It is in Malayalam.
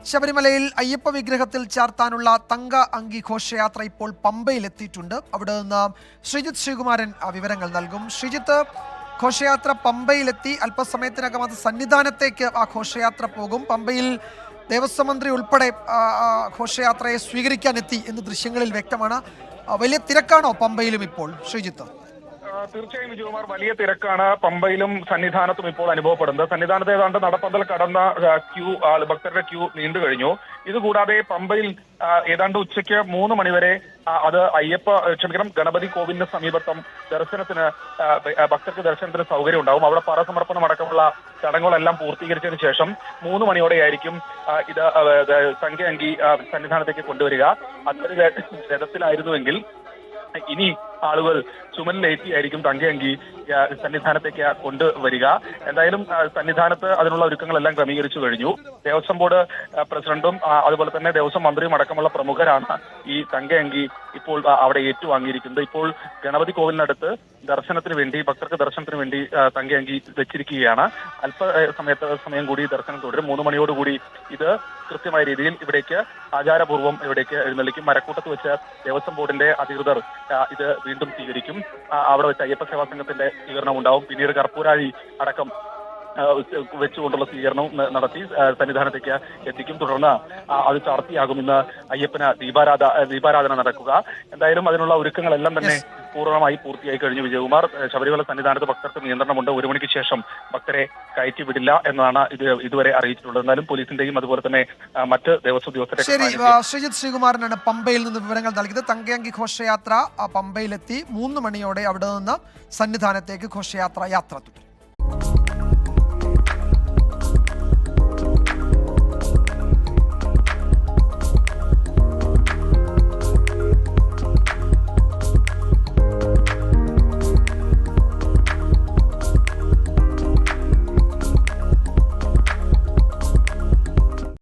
ശബരിമലയിൽ അയ്യപ്പ വിഗ്രഹത്തിൽ ചാർത്താനുള്ള തങ്ക അങ്കി ഘോഷയാത്ര ഇപ്പോൾ പമ്പയിൽ എത്തിയിട്ടുണ്ട്. അവിടെ നിന്ന് ശ്രീജിത്ത് ശ്രീകുമാരൻ വിവരങ്ങൾ നൽകും. ശ്രീജിത്ത്, ഘോഷയാത്ര പമ്പയിലെത്തി. അല്പസമയത്തിനകം അത് സന്നിധാനത്തേക്ക് ആ ഘോഷയാത്ര പോകും. പമ്പയിൽ ദേവസ്വം മന്ത്രി ഉൾപ്പെടെ ഘോഷയാത്രയെ സ്വീകരിക്കാനെത്തി എന്ന് ദൃശ്യങ്ങളിൽ വ്യക്തമാണ്. വലിയ തിരക്കാണോ പമ്പയിലും ഇപ്പോൾ, ശ്രീജിത്ത്? തീർച്ചയായും വിജയകുമാർ, വലിയ തിരക്കാണ് പമ്പയിലും സന്നിധാനത്തും ഇപ്പോൾ അനുഭവപ്പെടുന്നത്. സന്നിധാനത്ത് ഏതാണ്ട് നടപ്പന്തൽ കടന്ന ഭക്തരുടെ ക്യൂ നീണ്ടു കഴിഞ്ഞു. ഇതുകൂടാതെ പമ്പയിൽ ഏതാണ്ട് ഉച്ചയ്ക്ക് 3 മണിവരെ അത് ഗണപതി കോവിലിന് സമീപത്തും ഭക്തർക്ക് ദർശനത്തിന് സൗകര്യം ഉണ്ടാവും. അവിടെ പറസമർപ്പണം അടക്കമുള്ള ചടങ്ങുകളെല്ലാം പൂർത്തീകരിച്ചതിന് ശേഷം 3 മണിയോടെയായിരിക്കും ഇത് തങ്ക അങ്കി സന്നിധാനത്തേക്ക് കൊണ്ടുവരിക. അതൊരു രഥത്തിലായിരുന്നുവെങ്കിൽ ഇനി ആളുകൾ ചുമലിലേറ്റിയായിരിക്കും തങ്കയങ്കി സന്നിധാനത്തേക്ക് കൊണ്ടുവരിക. എന്തായാലും സന്നിധാനത്ത് അതിനുള്ള ഒരുക്കങ്ങളെല്ലാം ക്രമീകരിച്ചു കഴിഞ്ഞു. ദേവസ്വം ബോർഡ് പ്രസിഡന്റും അതുപോലെ തന്നെ ദേവസ്വം മന്ത്രിയും അടക്കമുള്ള പ്രമുഖരാണ് ഈ തങ്കയങ്കി ഇപ്പോൾ അവിടെ ഏറ്റുവാങ്ങിയിരിക്കുന്നത്. ഇപ്പോൾ ഗണപതി കോവിലിനടുത്ത് ഭക്തർക്ക് ദർശനത്തിന് വേണ്ടി തങ്കയങ്കി വെച്ചിരിക്കുകയാണ്. സമയം കൂടി ദർശനം തുടരും. 3 മണിയോടുകൂടി ഇത് കൃത്യമായ രീതിയിൽ ഇവിടേക്ക് ആചാരപൂർവ്വം ഇവിടേക്ക് എഴുന്നള്ളിക്കും. മരക്കൂട്ടത്ത് വെച്ച് ദേവസ്വം ബോർഡിന്റെ അധികൃതർ ഇത് വീണ്ടും സ്വീകരിക്കും. അവിടെ വെച്ച് അയ്യപ്പ സേവാ സംഘത്തിന്റെ സ്വീകരണം ഉണ്ടാവും. പിന്നീട് കർപ്പൂരാഴി അടക്കം വെച്ചുകൊണ്ടുള്ള സ്വീകരണവും നടത്തി സന്നിധാനത്തേക്ക് എത്തിക്കും. തുടർന്ന് അത് ചാർത്തിയാകും ഇന്ന് അയ്യപ്പന് ദീപാരാധന നടക്കുക. എന്തായാലും അതിനുള്ള ഒരുക്കങ്ങളെല്ലാം തന്നെ പൂർണ്ണമായി പൂർത്തിയായി കഴിഞ്ഞു. വിജയകുമാർ, ശബരിമല സന്നിധാനത്ത് ഭക്തർക്ക് നിയന്ത്രണമുണ്ട്. 1 മണിക്ക് ശേഷം ഭക്തരെ കയറ്റി വിടില്ല എന്നാണ് ഇതുവരെ അറിയിച്ചിട്ടുള്ളത്. എന്നാലും പോലീസിന്റെയും അതുപോലെ തന്നെ മറ്റ് ദേവസ്വം ഉദ്യോഗസ്ഥരെ. ശരി, ശ്രീജിത്ത് ശ്രീകുമാരനാണ് പമ്പയിൽ നിന്ന് വിവരങ്ങൾ നൽകിയത്. തങ്കയങ്കി ഘോഷയാത്ര പമ്പയിലെത്തി. 3 മണിയോടെ അവിടെ നിന്ന് സന്നിധാനത്തേക്ക് ഘോഷയാത്ര തുടരും.